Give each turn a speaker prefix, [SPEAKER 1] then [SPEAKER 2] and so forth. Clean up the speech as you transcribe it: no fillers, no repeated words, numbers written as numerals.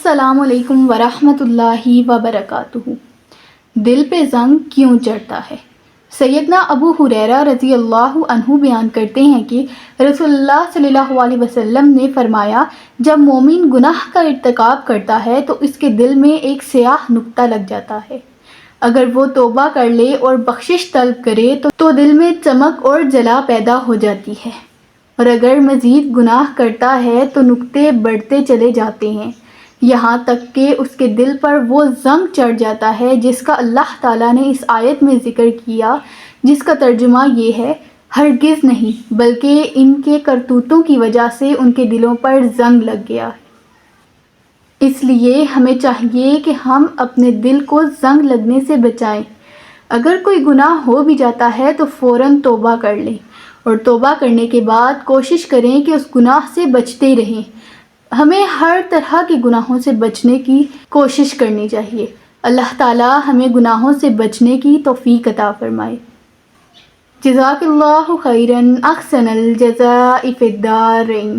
[SPEAKER 1] السلام علیکم ورحمۃ اللہ وبرکاتہ۔ دل پہ زنگ کیوں چڑھتا ہے؟ سیدنا ابو ہریرہ رضی اللہ عنہ بیان کرتے ہیں کہ رسول اللہ صلی اللہ علیہ وسلم نے فرمایا، جب مومن گناہ کا ارتکاب کرتا ہے تو اس کے دل میں ایک سیاہ نقطہ لگ جاتا ہے۔ اگر وہ توبہ کر لے اور بخشش طلب کرے تو دل میں چمک اور جلا پیدا ہو جاتی ہے، اور اگر مزید گناہ کرتا ہے تو نقطے بڑھتے چلے جاتے ہیں، یہاں تک کہ اس کے دل پر وہ زنگ چڑھ جاتا ہے جس کا اللہ تعالیٰ نے اس آیت میں ذکر کیا، جس کا ترجمہ یہ ہے: ہرگز نہیں بلکہ ان کے کرتوتوں کی وجہ سے ان کے دلوں پر زنگ لگ گیا۔ اس لیے ہمیں چاہیے کہ ہم اپنے دل کو زنگ لگنے سے بچائیں۔ اگر کوئی گناہ ہو بھی جاتا ہے تو فوراً توبہ کر لیں، اور توبہ کرنے کے بعد کوشش کریں کہ اس گناہ سے بچتے رہیں۔ ہمیں ہر طرح کے گناہوں سے بچنے کی کوشش کرنی چاہیے۔ اللہ تعالیٰ ہمیں گناہوں سے بچنے کی توفیق عطا فرمائے۔ جزاک اللہ خیراً، احسن الجزاء فی الدارین۔